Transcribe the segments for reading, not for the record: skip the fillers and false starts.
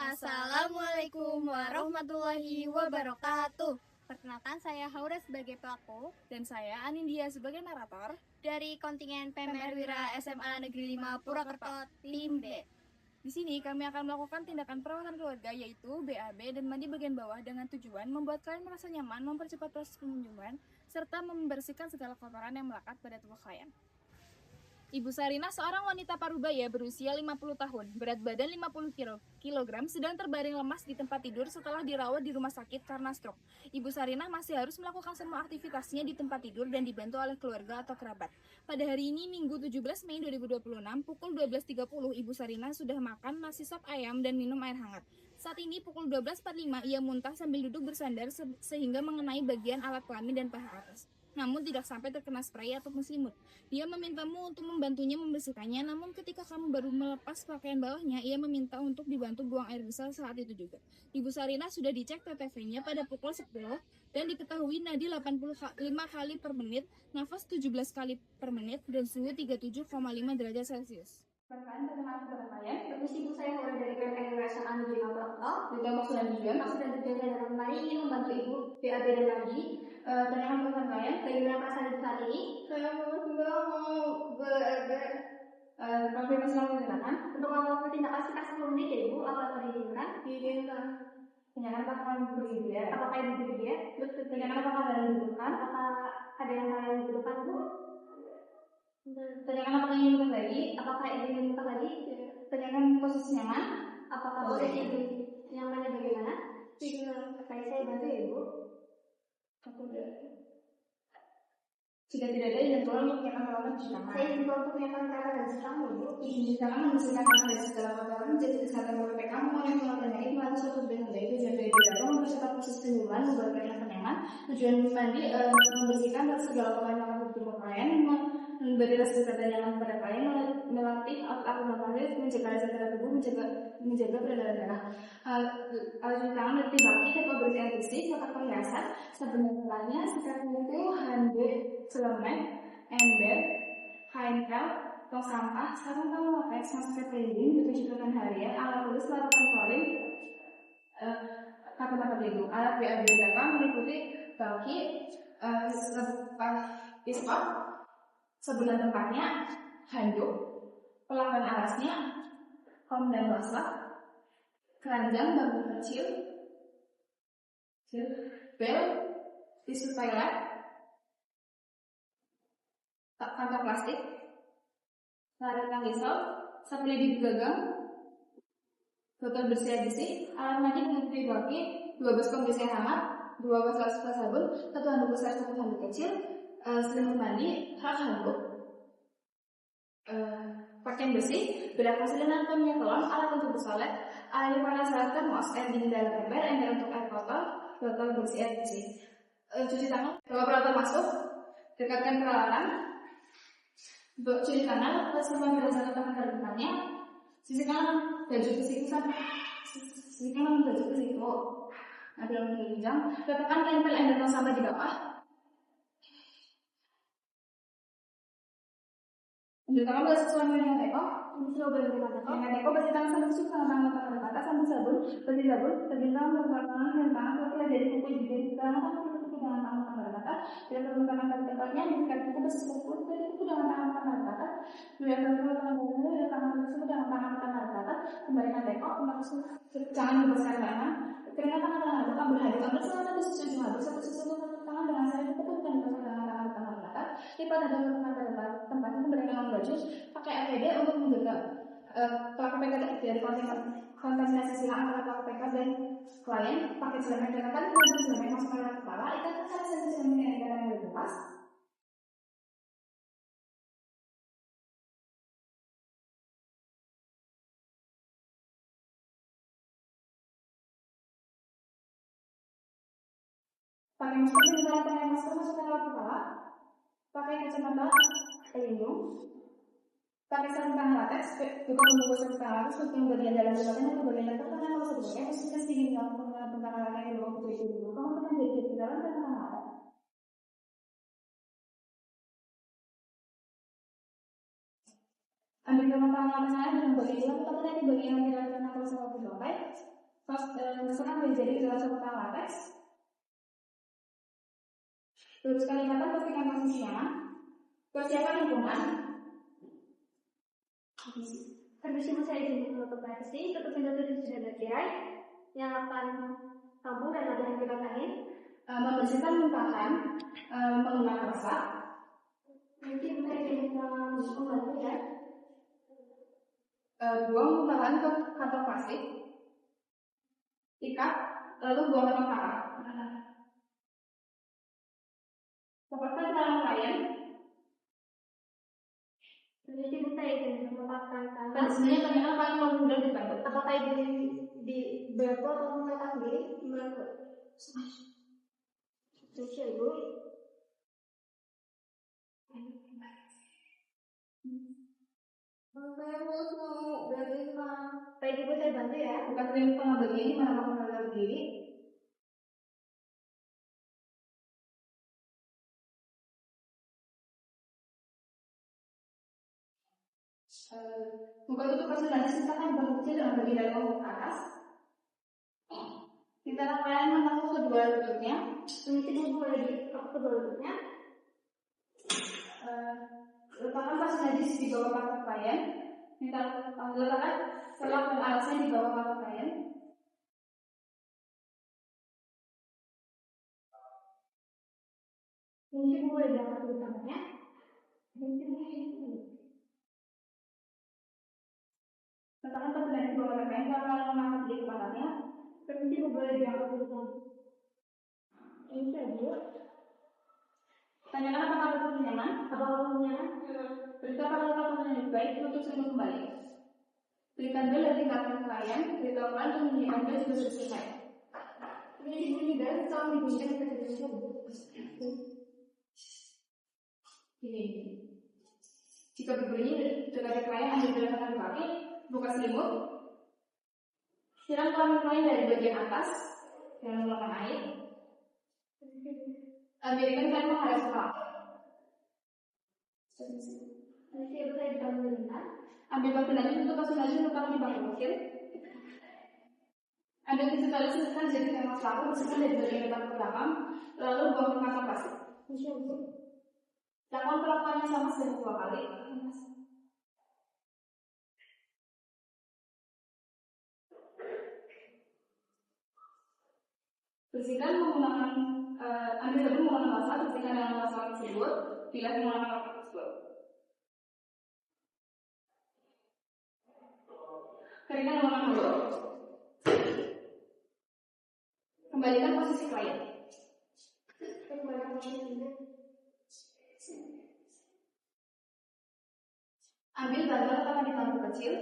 Assalamualaikum warahmatullahi wabarakatuh. Perkenalkan, saya Haura sebagai pelaku dan saya Anindya sebagai narator dari kontingen PMRwira SMA Negeri 5 Purwokerto, tim B. Di sini kami akan melakukan tindakan perawatan keluarga yaitu BAB dan mandi bagian bawah dengan tujuan membuat kalian merasa nyaman, mempercepat proses pengunjungan, serta membersihkan segala kotoran yang melekat pada tubuh kalian. Ibu Sarina seorang wanita parubaya berusia 50 tahun, berat badan 50 kg, sedang terbaring lemas di tempat tidur setelah dirawat di rumah sakit karena stroke. Ibu Sarina masih harus melakukan semua aktivitasnya di tempat tidur dan dibantu oleh keluarga atau kerabat. Pada hari ini, Minggu 17 Mei 2026, pukul 12.30, Ibu Sarina sudah makan nasi sop ayam dan minum air hangat. Saat ini pukul 12.45, ia muntah sambil duduk bersandar sehingga mengenai bagian alat kelamin dan paha atas. Namun tidak sampai terkena spray atau selimut. Dia memintamu untuk membantunya membersihkannya, namun ketika kamu baru melepas pakaian bawahnya, ia meminta untuk dibantu buang air besar saat itu juga. Ibu Sarina sudah dicek TTV-nya pada pukul 10 dan diketahui nadi 85 kali per menit, nafas 17 kali per menit, dan suhu 37,5 derajat Celcius. Perkenalkan kepada kalian, permisi ibu, saya Haura dari PMRwira SMA Negeri 5 Purwokerto. Juga maksud dan tujuan saya dalam kali ingin membantu ibu BAB dan lagi. Tanyakan pertanyaan kalian, bagaimana perasaan ibu saat ini? Saya mau BAB. Kalau masih menggunakan untuk melakukan tindakan sekitar 10 menit ya ibu, apakah diizinkan? Diizinkan. Tanyakan apakah ibu bersedia? Apakah ibu bersedia? Tanyakan apakah ada yang dibutuhkan? Apakah ada yang lain yang dibutuhkan bu? Tanyakan apakah ingin buka lagi? Apakah ingin buka lagi? Tanyakan posisi nyaman. Apakah posisi nyamannya bagaimana? Baik, saya bantu ya ibu. Aku udah. Jika tidak ada izin tolong untuk menyiapkan peralatan cuci tangan. Saya izin tolong untuk menyiapkan peralatan dan cuci tangan ibu. Izin cuci tangan membersihkan tangan dari segala kotoran, menjaga kesehatan BPK, mengurangi penularan penyakit melalui suatu tujuan dari tujuan dari dalam mempercepat proses penyembuhan, membuat kalian nyaman. Tujuan mandi membersihkan dari segala kotoran yang ada di tubuh kalian, memberi rasa dekat dan nyaman kepada kalian, melatih otak kalian, mencegah rasa darah tubuh, menjaga peredaran darah. Alat cuci tangan berarti baki, teko bersih air bersih, kotak perhiasan, sabun dan telanya, sikat kuku, handuk, selemek, ember, kain pel, tong sampah, sarung tangan latex, masker pelindung, cuci-cucian harian, alat tulis, larutan klorin, kata-kata pelindung. Alat BAB meliputi baki, pispot, sebulan tempatnya, handuk, pelanggan alasnya, kom dan waslah, keranjang bambu kecil, bel, tisu toilet, kantong plastik, larutan risol, sapu lidi gagang, botol bersih air bersih, alat mandi meliputi baki, 2 baskom bersih hangat, 2 baskom sabun, 1 handuk besar, 1 handuk kecil, selimut mandi, handuk, pakaian bersih, bedak pasir dan minyak telon, alat untuk bersolat, air panas alat termos, air dingin dalam ember, ember untuk air kotor, botol bersih air bersih. Cuci tangan, bawa peralatan masuk, dekatkan peralatan, cuci tangan, semua berdasarkan tangan ke depannya, sisi kanan baju ke siku, sisi kanan baju ke siku, ada yang berjenjang, letakkan tempel ember tong sampah di bawah. Cuci tangan sesuai dengan teko, dengan teko bersih tangan sampai tusuk tangan kata sambil sabun, bersih sabun, bersih tangan dan tangan setelah dari kuku jari tangan dengan tangan kata, dan tangan tempatnya dengan kuku bersih sabun, dari kuku dengan tangan kata, dua tangan tersebut dengan tangan kata, kembalikan teko, jangan dibesarkan tangan, keringkan tangan ambil hadap, ambil satu susu habis, satu susu tangan dengan saya tekan dengan tangan kata, lipat hadap tempat itu berikan baju, pakai APD untuk menjaga pelaku PK dari kontaminasi silang antara pelaku PK dan klien, pakai selemek dengan tadi kalau selemek masuk ke kepala, ikatkan salah satu selemek yang lepas. Pakai masker dengan pakai masker masukkan ke kepala, pakai kacamata pelindung. Pakai sarung tangan latex, bukan membungkus sarung tangan latex untuk bagian dalam tempatnya atau bagian atas karena kalau sebelumnya posisinya sedikit dalam penggunaan latex yang dibawa ke itu dulu. Kamu pernah jadi di dalam sarung tangan latex? Ambil sarung tangan latex saya dan bagian dalam tempatnya di bagian yang tidak terkena kalau sama berdompet. Misalkan menjadi dalam satu latex. Terus kenikmatan pastikan posisi nyaman. Persiapan lingkungan. Permisi Bu, saya izin menutup privacy. Tutup pintu tulis sudah bercerai. Nyalakan lampu dan ada yang kita tanya. Membersihkan muntahan menggunakan resap. Mungkin saya izin membantu ya. Buang muntahan ke kantong plastik. Ikat, lalu buang ke tangan. Lepaskan tangan klien. Jadi Bu, saya izin melepaskan tangan. Dan sebenarnya ternyata paling mudah dibantu. Apakah itu di bantu atau meletak sendiri? Gimana? Spesial Bu. Saya mau berdiri Pak. Baik Ibu, saya bantu ya. Bukan sering tengah begini, mana mau berdiri. Buka tutup pasir nanti sertakan bangun kecil dengan bagian dari bawah ke atas. Kita akan menekuk kedua lututnya. Ini boleh di kedua lututnya. Letakkan pasir najis di bawah kaki klien. Kita letakkan selak dan alasnya di bawah kaki klien. Ini boleh diangkat dulu tangannya. Letakkan pasir najis di bawah kaki klien. Kita akan mengangkat di kepalanya. Permisi boleh diangkat dulu tangannya. Ini saja. Tanyakan apakah lututnya nyaman? Apakah lututnya nyaman? Beritahu apakah lututnya lebih baik untuk sembuh kembali. Berikan bel dan tinggalkan klien. Beritahu klien untuk menunjukkan bel sudah selesai. Ini bunyi bel, tolong dibunyikan ke Indonesia. Ini. Jika berbunyi dekati klien, ambil bel kanan kaki, buka selimut. Siram kelamin klien dari bagian atas dengan menggunakan air. Biarkan klien menghadap ke belakang. Nanti Ibu saya bisa mendengar. Ambil pasir najis untuk pasir najis letakkan di bangku kecil. Ambil tisu tali selesai jadi tembak pelaku bersihkan dari bagian depan ke belakang, lalu buang ke kantong plastik. Lakukan pelakuannya sama sebanyak 2 kali. Bersihkan menggunakan ambil sabun menggunakan basah, bersihkan dengan basah tersebut, bilas menggunakan basah tersebut. Keringkan menggunakan handuk. Kembalikan posisi klien. Ambil bantal letakkan di bangku kecil.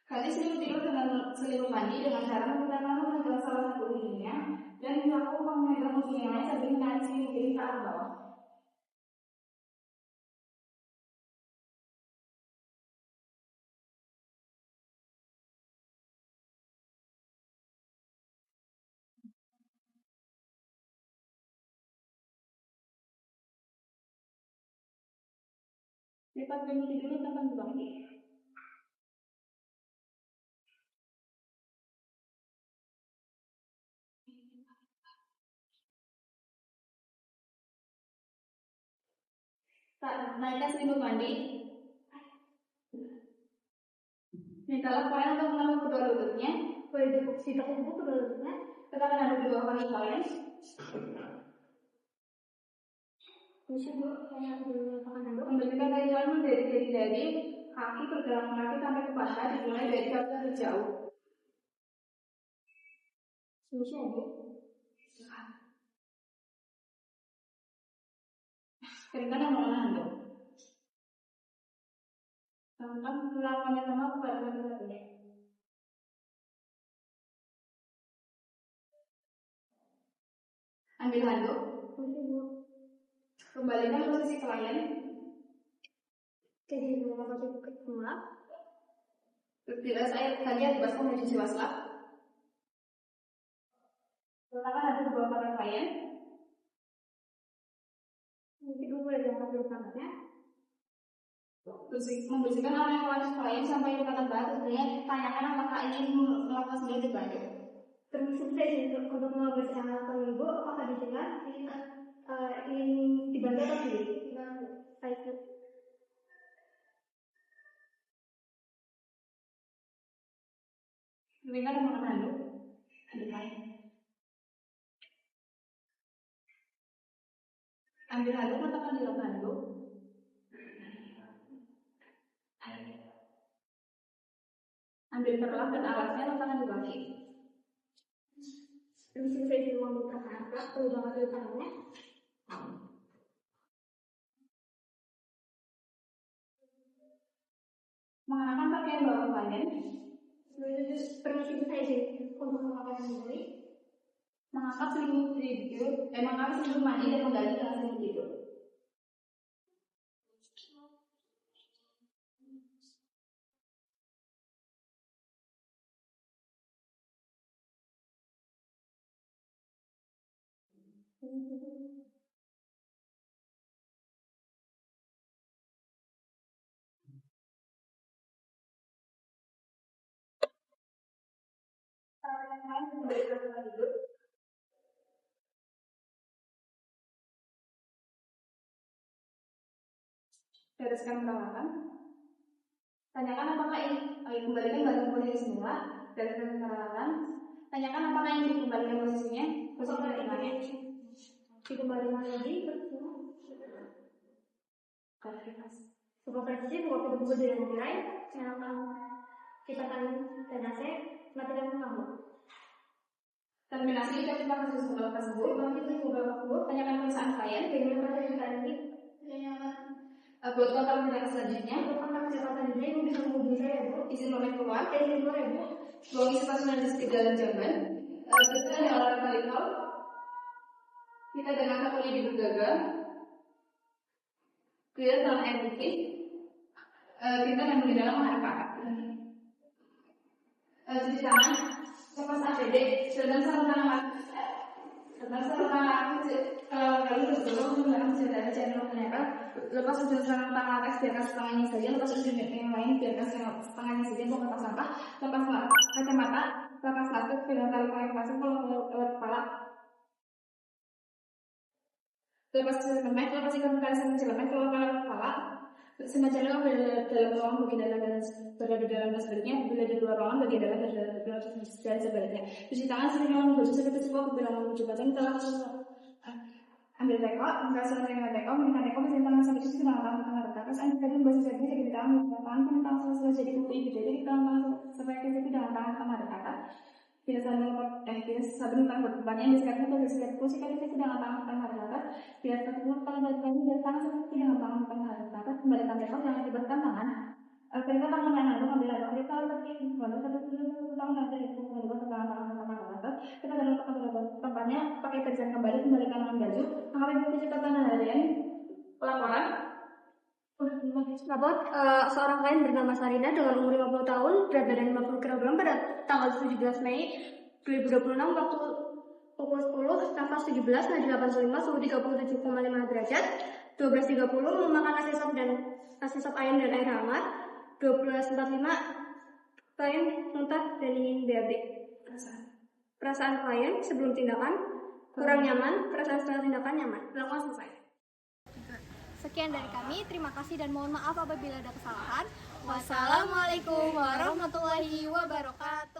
Kali selimut tidur dengan selimut mandi dengan cara menggunakan memegang salah satu ujungnya dan melakukan memegang ujung yang lain sambil menarik selimut kiri ke arah bawah. Lipat selimut tidurnya tekan ke bawah. Naikkan selimut mandi. Mintalah klien untuk menekuk kedua lututnya. Boleh ditekuk kedua lututnya. Letakkan handuk di bawah kaki klien. Misi Bu, saya meletakkan handuk. Kembalikan kaki klien dari kaki pergelangan kaki sampai ke paha, dimulai dari kaki terjauh. Misi aja. Keringkan dan menggunakan handuk. Lakukan perlakuannya sama kepada laki-laki. Ambil handuk. Kembalikan posisi klien. Jadi menggunakan posisi kedua. Bilas air tadi dibaskan menjadi sisi waslap. Letakkan handuk di bawah kaki klien. Nanti gue boleh diangkat dulu tangannya. membersihkan area kelas klien sampai ikatan batu. Kemudian tanyakan apakah ingin melakukan sendiri di baju. Permisi untuk membersihkan alat ibu, apakah didengar ingin dibantu atau tidak? Baik. Dengar mau handuk, handuk lain. Ambil handuk, letakkan di dalam handuk. Ambil perlah dan alasnya, letakkan di kaki. Permisi saya di ruang buka perlu banget di tangannya. Mengenakan pakaian bawah klien. Permisi saya untuk memakai sendiri. Mengangkat selimut tidur, mengangkat selimut mandi dan mengganti dengan selimut tidur. Bereskan perawatan. Tanyakan apakah ini kembalikan batu posisi semula. Bereskan perawatan. Tanyakan apakah ini dikembalikan posisinya. Posisi tangannya. Dikembalikan lagi. Buka presisi, buka pintu dengan tirai. Nyalakan kipasan dan AC. Matikan kamu. Terminasi kita terima kasih sebuah tersebut. Nanti buka waktu. Tanyakan perusahaan klien. Bagaimana perusahaan ini? Buat kontak tindakan selanjutnya, kontak kesehatan ini bisa menghubungi saya, Bu. Izin pamit keluar, izin keluar ya, Bu. Buang isi personal di dalam jamban. Kita ada olahraga kali kita ada angkat kulit di bergaga. Kita dalam air putih. Kita memang di dalam menghadap kakak. Cuci tangan, lepas APD, sedang sarung tangan. Sedang sarung tangan. Kalau kalian bersebelum menggunakan senjata channel ternyata lepas ujung sarung tangan atas biarkan setengahnya saja, lepas ujung yang lain biarkan setengahnya saja untuk kotak sampah, lepas kacamata, lepas laptop, pegang tali pengait pasang kalau lewat kepala, lepas celemek, lepas ikan tali sama celemek kalau lewat kepala, semacamnya dalam ruang bagian dalam dan berada di dalam dan sebaliknya, bila di luar ruangan bagian dalam dan sebaliknya. Cuci tangan sering yang baju seperti sebuah kebilangan jembatan telah ambil teko, mengkasih dengan teko, mengenai teko bisa tangan sampai itu dengan tangan tengah rata. Terus ambil teko bahasa jadi di tangan tangan selesai jadi kuku ibu jadi tangan sampai ke situ dengan tangan tengah rata. Bila sabun tangan berdepannya disekatkan pada sikat kursi kali itu dengan tangan tengah rata. Bila ketemu tangan berdepannya dari tangan sampai itu dengan tangan tengah rata. Kembalikan teko jangan libatkan tangan. Ketika tangan lain lalu ambil teko kita lagi baru satu tangan nanti itu membuat tangan rata. Kita dalam tempatnya pakai periksaan kembali kembalikan tangan baju. Mengalami bukti catatan harian pelaporan. Rapor, seorang klien bernama Sarina dengan umur 50 tahun, berat badan 50 kg pada tanggal 17 Mei 2026 waktu pukul 10, nafas 17, nadi 85, suhu 37,5 derajat, 12.30 memakan nasi sop ayam dan air hangat, 12.45 klien muntah dan ingin BAB. Perasaan klien sebelum tindakan kurang nyaman, perasaan setelah tindakan nyaman. Lakukan selesai. Sekian dari kami, terima kasih dan mohon maaf apabila ada kesalahan. Wassalamualaikum warahmatullahi wabarakatuh.